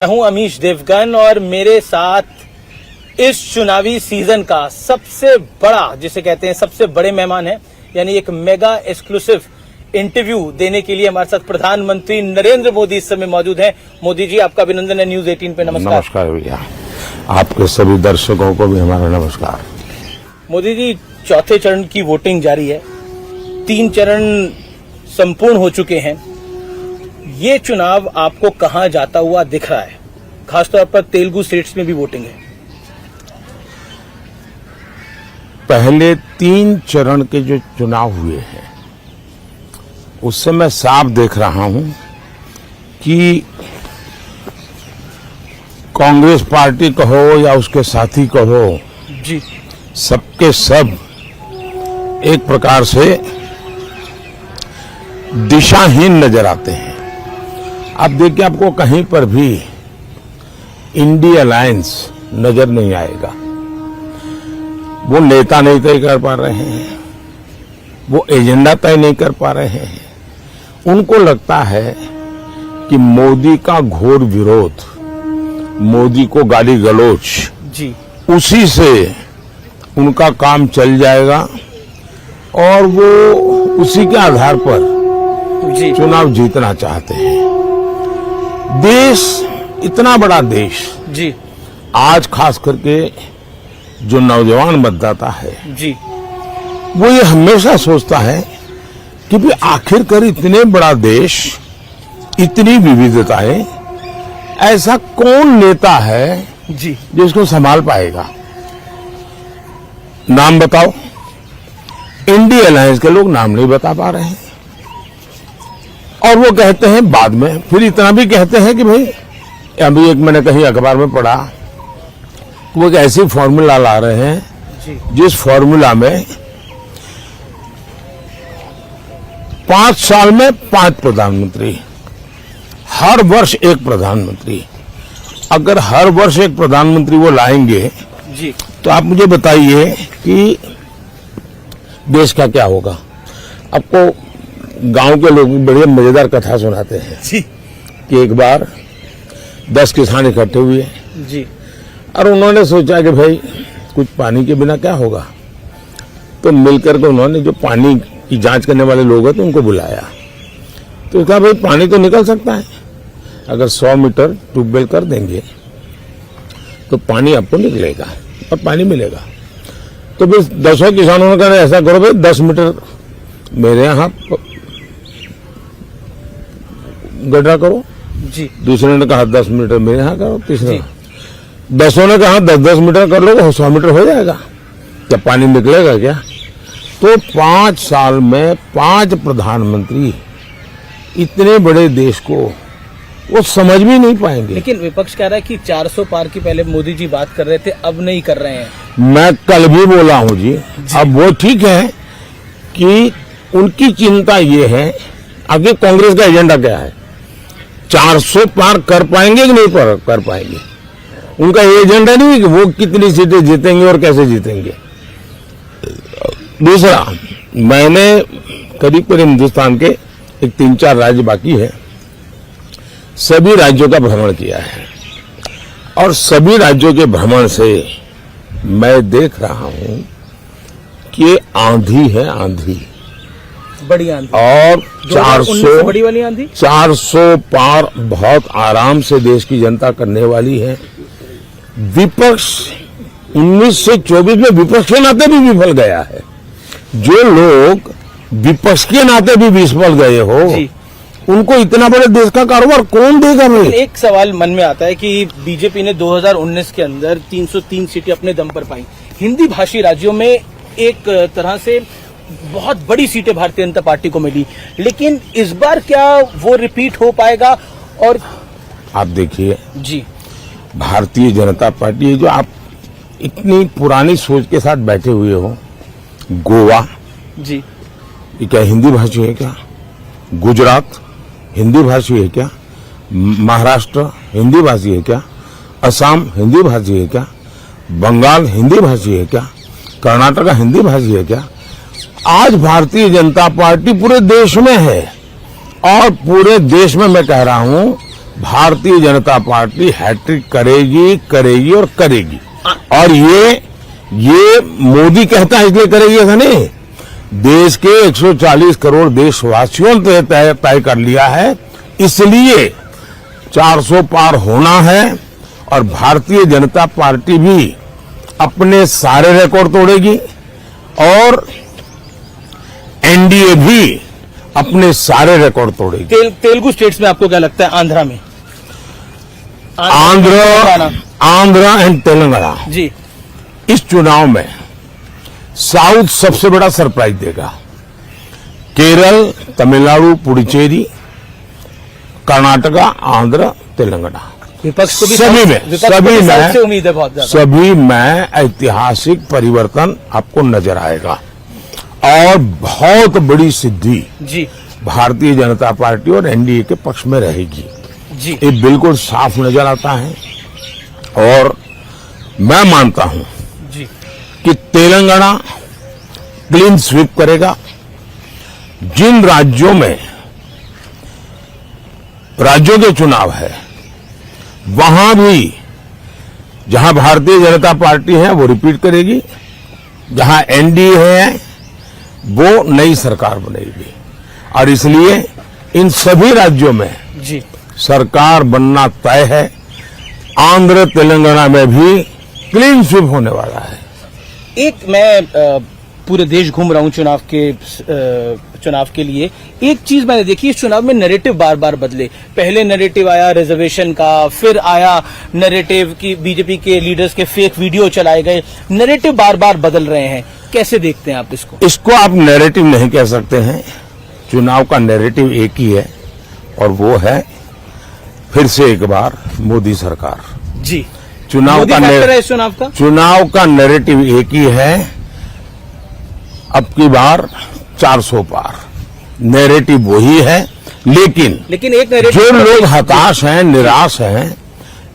मैं हूं अमीश देवगन और मेरे साथ इस चुनावी सीजन का सबसे बड़ा, जिसे कहते हैं सबसे बड़े मेहमान हैं, यानी एक मेगा एक्सक्लूसिव इंटरव्यू देने के लिए हमारे साथ प्रधानमंत्री नरेंद्र मोदी इस समय मौजूद हैं। मोदी जी, आपका अभिनंदन है न्यूज 18 पे। नमस्कार। नमस्कार भैया, आपके सभी दर्शकों को भी हमारा नमस्कार। मोदी जी, चौथे चरण की वोटिंग जारी है, 3 चरण संपूर्ण हो चुके हैं। ये चुनाव आपको कहां जाता हुआ दिख रहा है? खासतौर पर तेलुगु स्टेट्स में भी वोटिंग है। पहले 3 चरण के जो चुनाव हुए हैं उससे मैं साफ देख रहा हूं कि कांग्रेस पार्टी कहो या उसके साथी कहो जी, सबके सब एक प्रकार से दिशाहीन नजर आते हैं। आप देखिए, आपको कहीं पर भी इंडिया अलायंस नजर नहीं आएगा। वो नेता नहीं तय कर पा रहे हैं, वो एजेंडा तय नहीं कर पा रहे हैं। उनको लगता है कि मोदी का घोर विरोध, मोदी को गाली गलौज, जी, उसी से उनका काम चल जाएगा और वो उसी के आधार पर जी, चुनाव जीतना चाहते हैं। देश, इतना बड़ा देश, जी, आज खास करके जो नौजवान मतदाता है, जी, वो ये हमेशा सोचता है कि भी आखिरकार इतने बड़ा देश, इतनी विविधताएं, ऐसा कौन नेता है जी, जो इसको संभाल पाएगा? नाम बताओ। इंडिया अलायंस के लोग नाम नहीं बता पा रहे हैं और वो कहते हैं बाद में, फिर इतना भी कहते हैं कि भाई, अभी एक मैंने कहीं अखबार में पढ़ा, वो एक ऐसी फॉर्मूला ला रहे हैं जी, जिस फॉर्मूला में 5 साल में 5 प्रधानमंत्री, हर वर्ष एक प्रधानमंत्री। अगर हर वर्ष एक प्रधानमंत्री वो लाएंगे जी, तो आप मुझे बताइए कि देश का क्या होगा। आपको गांव के लोग बड़ी मजेदार कथा सुनाते हैं जी, कि एक बार 10 किसान इकट्ठे हुए जी, और उन्होंने सोचा कि भाई कुछ पानी के बिना क्या होगा, तो मिलकर के उन्होंने जो पानी की जांच करने वाले लोग हैं तो उनको बुलाया। तो कहा भाई पानी तो निकल सकता है, अगर 100 मीटर ट्यूबवेल कर देंगे तो पानी आपको निकलेगा और पानी मिलेगा। तो फिर 10 किसानों ने कहा ऐसा करो भाई, 10 मीटर मेरे यहाँ गड्ढा करो। जी, दूसरे ने कहा 10 मीटर मेरे यहाँ करो। तीसरे 10 ने कहा 10-10 मीटर कर लो, 100 मीटर हो जाएगा। क्या पानी निकलेगा क्या? तो 5 साल में 5 प्रधानमंत्री इतने बड़े देश को वो समझ भी नहीं पाएंगे। लेकिन विपक्ष कह रहा है कि 400 पार की पहले मोदी जी बात कर रहे थे, अब नहीं कर रहे हैं। मैं कल भी बोला हूं जी। अब वो ठीक है कि उनकी चिंता ये है, आगे कांग्रेस का एजेंडा क्या है, 400 पार कर पाएंगे कि नहीं कर पाएंगे। उनका ये एजेंडा नहीं है कि वो कितनी सीटें जीतेंगे और कैसे जीतेंगे। दूसरा, मैंने करीब हिंदुस्तान के एक 3-4 राज्य बाकी है, सभी राज्यों का भ्रमण किया है और सभी राज्यों के भ्रमण से मैं देख रहा हूं कि आंधी है, आंधी, बड़ी आंधी। और 400 बड़ी वाली आंधी, 400 पार बहुत आराम से देश की जनता करने वाली है। विपक्ष 19 से 24 में विपक्ष के नाते भी विफल गया है। जो लोग विपक्ष के नाते भी विफल गए हो, उनको इतना बड़े देश का कारोबार कौन देगा भाई? एक सवाल मन में आता है कि बीजेपी ने 2019 के अंदर 303 सीटें अपने दम पर पाई। हिंदी भाषी राज्यों में एक तरह से बहुत बड़ी सीटें भारतीय जनता पार्टी को मिली, लेकिन इस बार क्या वो रिपीट हो पाएगा? और आप देखिए जी, भारतीय जनता पार्टी, जो आप इतनी पुरानी सोच के साथ बैठे हुए हो, गोवा जी, ये क्या हिंदी भाषी है क्या? गुजरात हिंदी भाषी है क्या? महाराष्ट्र हिंदी भाषी है क्या? असम हिंदी भाषी है क्या? बंगाल हिंदी भाषी है क्या? कर्नाटक हिंदी भाषी है क्या? आज भारतीय जनता पार्टी पूरे देश में है और पूरे देश में मैं कह रहा हूं भारतीय जनता पार्टी हैट्रिक करेगी करेगी और करेगी। और ये मोदी कहता है इसलिए करेगी ऐसा नहीं, देश के 140 करोड़ देशवासियों ने तय कर लिया है, इसलिए 400 पार होना है। और भारतीय जनता पार्टी भी अपने सारे रिकॉर्ड तोड़ेगी और एनडीए भी अपने सारे रिकॉर्ड तोड़ेगी। तेलुगु स्टेट्स में आपको क्या लगता है? आंध्रा में, आंध्रा एंड तेलंगाना जी, इस चुनाव में साउथ सबसे बड़ा सरप्राइज देगा। केरल, तमिलनाडु, पुडुचेरी, कर्नाटका, आंध्र, तेलंगाना, विपक्ष को भी सभी में उम्मीद है बहुत ज्यादा। सभी में ऐतिहासिक परिवर्तन आपको नजर आएगा और बहुत बड़ी सिद्धि जी भारतीय जनता पार्टी और एनडीए के पक्ष में रहेगी। जी, ये बिल्कुल साफ नजर आता है। और मैं मानता हूं जी, कि तेलंगाना क्लीन स्वीप करेगा। जिन राज्यों के चुनाव है वहां भी जहां भारतीय जनता पार्टी है वो रिपीट करेगी, जहां एनडीए है वो नई सरकार बनेगी। और इसलिए इन सभी राज्यों में जी, सरकार बनना तय है। आंध्र तेलंगाना में भी क्लीन स्वीप होने वाला है। एक मैं पूरे देश घूम रहा हूं चुनाव के लिए। एक चीज मैंने देखी, इस चुनाव में नैरेटिव बार बार बदले। पहले नैरेटिव आया रिजर्वेशन का, फिर आया नैरेटिव की बीजेपी के लीडर्स के फेक वीडियो चलाए गए। नैरेटिव बार बार बदल रहे हैं, कैसे देखते हैं आप इसको? इसको आप नैरेटिव नहीं कह सकते हैं। चुनाव का नैरेटिव एक ही है और वो है फिर से एक बार मोदी सरकार। जी, चुनाव का नैरेटिव एक ही है, अब की बार 400 पार। नैरेटिव वही है, लेकिन एक नैरेटिव जो लोग हताश हैं, निराश हैं,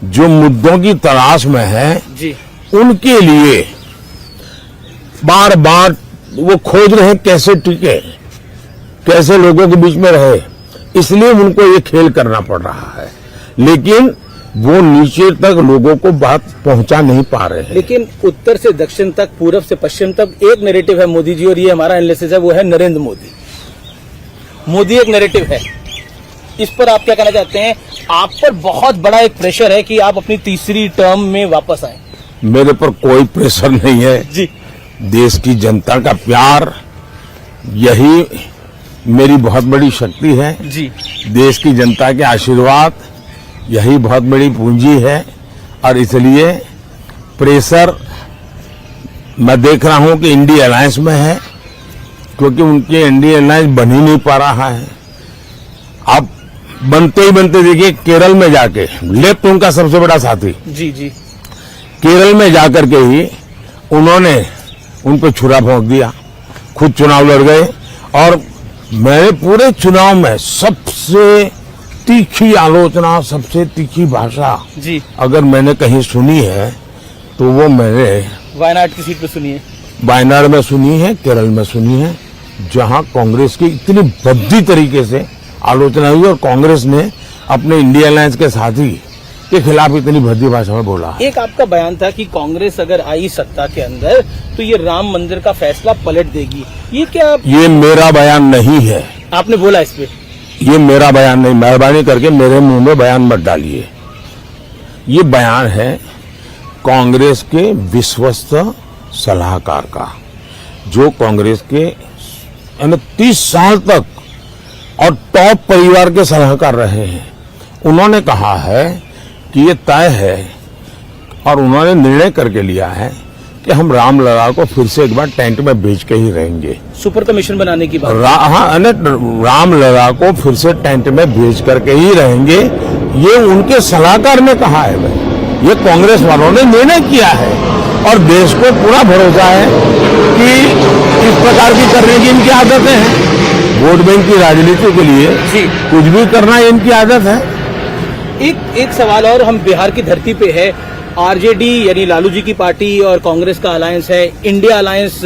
जो मुद्दों की तलाश में हैं, जी, उनके लिए बार बार वो खोज रहे हैं कैसे टिके, कैसे लोगों के बीच में रहे, इसलिए उनको ये खेल करना पड़ रहा है। लेकिन वो नीचे तक लोगों को बात पहुंचा नहीं पा रहे हैं। लेकिन उत्तर से दक्षिण तक, पूरब से पश्चिम तक एक नैरेटिव है मोदी जी, और ये हमारा एनालिसिस है, वो है नरेंद्र मोदी। मोदी एक नैरेटिव है, इस पर आप क्या कहना चाहते हैं? आप पर बहुत बड़ा एक प्रेशर है कि आप अपनी तीसरी टर्म में वापस आए। मेरे पर कोई प्रेशर नहीं है जी, देश की जनता का प्यार, यही मेरी बहुत बड़ी शक्ति है जी, देश की जनता के आशीर्वाद यही बहुत बड़ी पूंजी है। और इसलिए प्रेशर मैं देख रहा हूं कि इंडिया अलायंस में है, क्योंकि उनके इंडिया अलायंस बन ही नहीं पा रहा है। अब बनते ही बनते देखिए केरल में जाके, लेफ्ट उनका सबसे बड़ा साथी, जी, जी, केरल में जाकर के ही उन्होंने उन पर छुरा भोंक दिया, खुद चुनाव लड़ गए। और मैंने पूरे चुनाव में सबसे तीखी आलोचना, सबसे तीखी भाषा जी, अगर मैंने कहीं सुनी है तो वो मैंने वायनाड की सीट पे सुनी है, वायनाड में सुनी है, केरल में सुनी है, जहां कांग्रेस की इतनी भद्दी तरीके से आलोचना हुई और कांग्रेस ने अपने इंडिया अलायंस के साथी के खिलाफ इतनी भद्दी भाषा में बोला। एक आपका बयान था कि कांग्रेस अगर आई सत्ता के अंदर तो ये राम मंदिर का फैसला पलट देगी, ये क्या? ये मेरा बयान नहीं है। आपने बोला इस पे? ये मेरा बयान नहीं, मेहरबानी करके मेरे मुंह में बयान मत डालिए। ये बयान है कांग्रेस के विश्वस्त सलाहकार का, जो कांग्रेस के 30 साल तक और टॉप परिवार के सलाहकार रहे हैं। उन्होंने कहा है कि ये तय है और उन्होंने निर्णय करके लिया है कि हम रामलला को फिर से एक बार टेंट में भेज के ही रहेंगे। सुपर कमीशन बनाने की बात? रामलला को फिर से टेंट में भेज करके ही रहेंगे, ये उनके सलाहकार ने कहा है भाई। ये कांग्रेस वालों ने निर्णय किया है और देश को पूरा भरोसा है कि इस प्रकार की करने की इनकी आदतें हैं। वोट बैंक की राजनीति के लिए कुछ भी करना इनकी आदत है। एक सवाल और, हम बिहार की धरती पे है, आरजेडी यानी लालू जी की पार्टी और कांग्रेस का अलायंस है, इंडिया अलायंस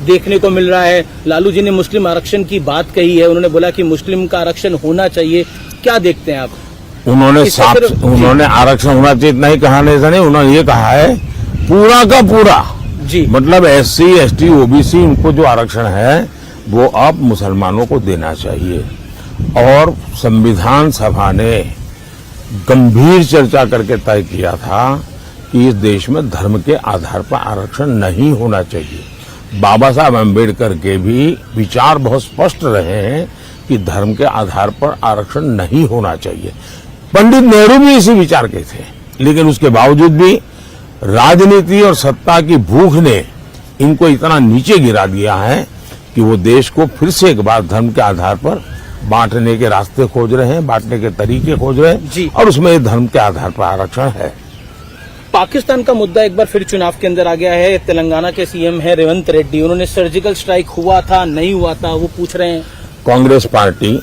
देखने को मिल रहा है। लालू जी ने मुस्लिम आरक्षण की बात कही है, उन्होंने बोला कि मुस्लिम का आरक्षण होना चाहिए, क्या देखते हैं आप? उन्होंने इससे साफ फिर- उन्होंने आरक्षण होना चाहिए इतना ही कहा नहीं, उन्होंने ये कहा है पूरा का पूरा, जी मतलब SC ST OBC उनको जो आरक्षण है वो अब मुसलमानों को देना चाहिए। और संविधान सभा ने गंभीर चर्चा करके तय किया था कि इस देश में धर्म के आधार पर आरक्षण नहीं होना चाहिए। बाबा साहब अम्बेडकर के भी विचार बहुत स्पष्ट रहे हैं कि धर्म के आधार पर आरक्षण नहीं होना चाहिए। पंडित नेहरू भी इसी विचार के थे, लेकिन उसके बावजूद भी राजनीति और सत्ता की भूख ने इनको इतना नीचे गिरा दिया है कि वो देश को फिर से एक बार धर्म के आधार पर बांटने के रास्ते खोज रहे हैं, बांटने के तरीके खोज रहे जी। हैं, और उसमें धर्म के आधार पर आरक्षण है। पाकिस्तान का मुद्दा एक बार फिर चुनाव के अंदर आ गया है। तेलंगाना के CM है रेवंत रेड्डी, उन्होंने सर्जिकल स्ट्राइक हुआ था नहीं हुआ था वो पूछ रहे हैं। कांग्रेस पार्टी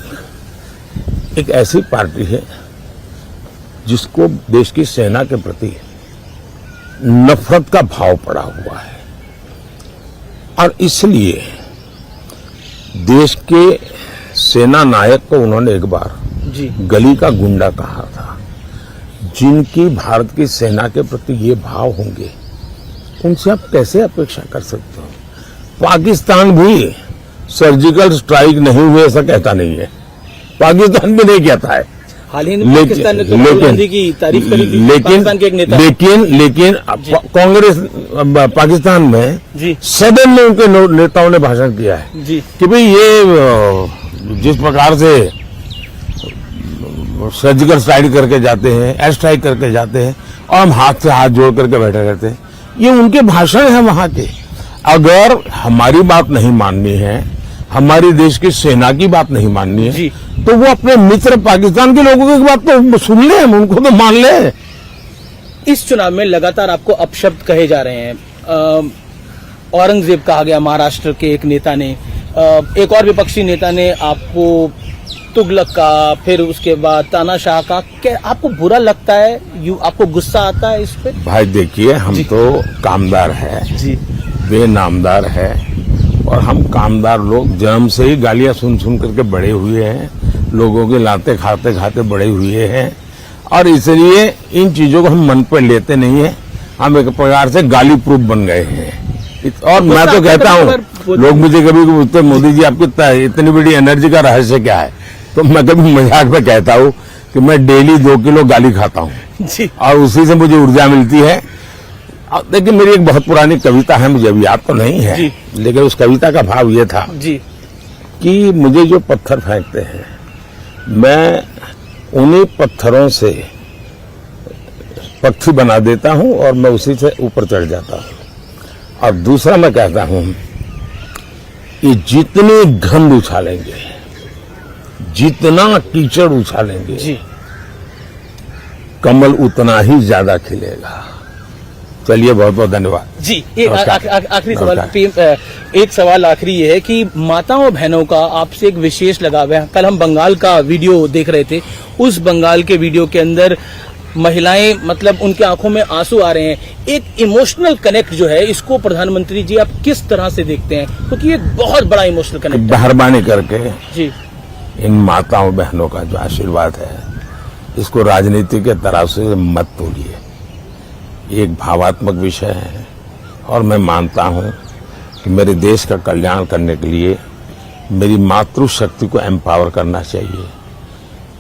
एक ऐसी पार्टी है जिसको देश की सेना के प्रति नफरत का भाव पड़ा हुआ है, और इसलिए देश के सेना नायक को उन्होंने एक बार जी गली का गुंडा कहा था। जिनकी भारत की सेना के प्रति ये भाव होंगे, उनसे आप कैसे अपेक्षा कर सकते हो? पाकिस्तान भी सर्जिकल स्ट्राइक नहीं हुए ऐसा कहता नहीं है, पाकिस्तान भी नहीं कहता है। हाल ही में पाकिस्तान ने तो राहुल गांधी की तारीफ करी थी, पाकिस्तान के एक नेता। लेकिन कांग्रेस पाकिस्तान में जी सदन में उनके नेताओं ने भाषण किया है जी कि भाई ये जिस प्रकार से सर्जिकल स्ट्राइक करके जाते हैं, एयर स्ट्राइक करके जाते हैं, और हम हाथ से हाथ जोड़ करके बैठे रहते हैं, ये उनके भाषण है वहां के। अगर हमारी बात नहीं माननी है, हमारी देश की सेना की बात नहीं माननी है, जी। तो वो अपने मित्र पाकिस्तान के लोगों की बात तो सुन ले, उनको तो मान ले। इस चुनाव में लगातार आपको अपशब्द कहे जा रहे हैं। औरंगजेब कहा गया महाराष्ट्र के एक नेता ने, एक और विपक्षी नेता ने आपको तुगलक का, फिर उसके बाद तानाशाह का। क्या आपको बुरा लगता है? आपको गुस्सा आता है इस पे? भाई देखिए, हम तो कामदार है, जी वे नामदार है, और हम कामदार लोग जन्म से ही गालियां सुन सुन करके बड़े हुए हैं, लोगों के लाते खाते खाते बड़े हुए हैं, और इसलिए इन चीजों को हम मन पर लेते नहीं है। हम एक प्रकार से गाली प्रूफ बन गए हैं। और मैं तो कहता हूँ, लोग मुझे कभी कभी पूछते, मोदी जी आपकी इतनी बड़ी एनर्जी का रहस्य क्या है? तो मैं कभी मजाक में कहता हूँ कि मैं डेली 2 किलो गाली खाता हूँ, जी और उसी से मुझे ऊर्जा मिलती है। देखिए, मेरी एक बहुत पुरानी कविता है, मुझे अभी याद तो नहीं है, लेकिन उस कविता का भाव ये था जी कि मुझे जो पत्थर फेंकते हैं, मैं उन्हीं पत्थरों से पक्षी बना देता हूं, और मैं उसी से ऊपर चढ़ जाता हूं। और दूसरा मैं कहता हूं कि जितनी गंध उछालेंगे, जितना कीचड़ उछालेंगे, जी कमल उतना ही ज्यादा खिलेगा। चलिए, बहुत बहुत धन्यवाद। जी। आखिरी सवाल, नमस्कार। एक सवाल आखिरी ये है कि माताओं बहनों का आपसे एक विशेष लगाव है। कल हम बंगाल का वीडियो देख रहे थे, उस बंगाल के वीडियो के अंदर महिलाएं, मतलब उनके आंखों में आंसू आ रहे हैं। एक इमोशनल कनेक्ट जो है, इसको प्रधानमंत्री जी आप किस तरह से देखते हैं? क्योंकि ये बहुत बड़ा इमोशनल कनेक्ट है। मेहरबानी करके जी इन माताओं बहनों का जो आशीर्वाद है, इसको राजनीति के तराजू से मत तोलिए। एक भावात्मक विषय है, और मैं मानता हूं कि मेरे देश का कल्याण करने के लिए मेरी मातृशक्ति को एम्पावर करना चाहिए,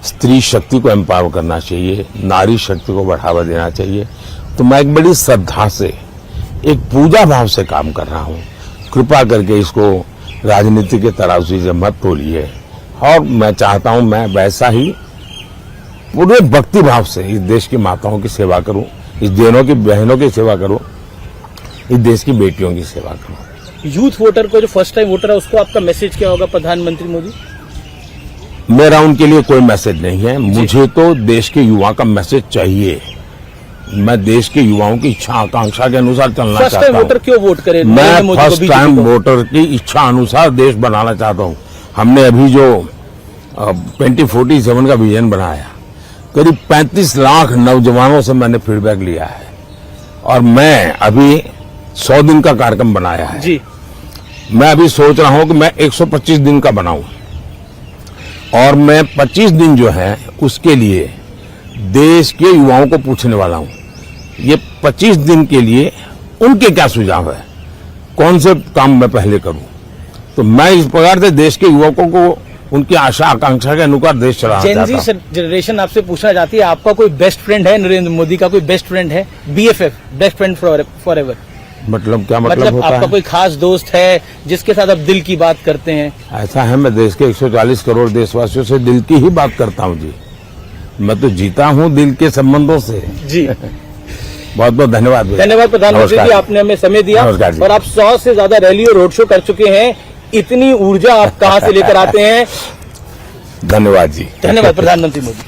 स्त्री शक्ति को एम्पावर करना चाहिए, नारी शक्ति को बढ़ावा देना चाहिए। तो मैं एक बड़ी श्रद्धा से, एक पूजा भाव से काम कर रहा हूं। कृपा करके इसको राजनीति के तराजू से मत तोलिए, और मैं चाहता हूं मैं वैसा ही पूरे भक्ति भाव से इस देश की माताओं की सेवा करूं, इस देशों की बहनों की सेवा करूं, इस देश की बेटियों की सेवा करूं। यूथ वोटर को, जो फर्स्ट टाइम वोटर है, उसको आपका मैसेज क्या होगा प्रधानमंत्री मोदी? मेरा उनके लिए कोई मैसेज नहीं है, मुझे तो देश के युवा का मैसेज चाहिए। मैं देश के युवाओं की इच्छा आकांक्षा के अनुसार चलना फर्स्ट चाहता टाइम हूं। वोटर क्यों वोट करे? मैं फर्स्ट टाइम वोटर की इच्छा अनुसार देश बनाना चाहता हूं। हमने अभी जो 2047 का विजन बनाया, करीब 35 लाख नौजवानों से मैंने फीडबैक लिया है, और मैं अभी 100 दिन का कार्यक्रम बनाया है जी। मैं अभी सोच रहा हूं कि मैं 125 दिन का बनाऊं, और मैं 25 दिन जो है उसके लिए देश के युवाओं को पूछने वाला हूं, ये 25 दिन के लिए उनके क्या सुझाव है, कौन से काम मैं पहले करूं। तो मैं इस प्रकार से देश के युवकों को उनकी आशा आकांक्षा के अनुसार देश चलाना चाहता हूं। जेनजी जनरेशन आपसे पूछना चाहती है, आपका कोई बेस्ट फ्रेंड है? नरेंद्र मोदी का कोई बेस्ट फ्रेंड है? BFF, best friend for ever. मतलब क्या मतलब होता आपका है? कोई खास दोस्त है जिसके साथ आप दिल की बात करते हैं? ऐसा है, मैं देश के 140 करोड़ देशवासियों से दिल की ही बात करता हूं जी। मैं तो जीता हूं दिल के संबंधों से जी। बहुत बहुत धन्यवाद भैया। धन्यवाद प्रधानमंत्री जी, नमस्कार। आपने हमें समय दिया। नमस्कार जी। और आप 100 से ज्यादा रैली और रोड शो कर चुके हैं, इतनी ऊर्जा आप कहां से लेकर आते हैं? धन्यवाद जी। धन्यवाद प्रधानमंत्री मोदी।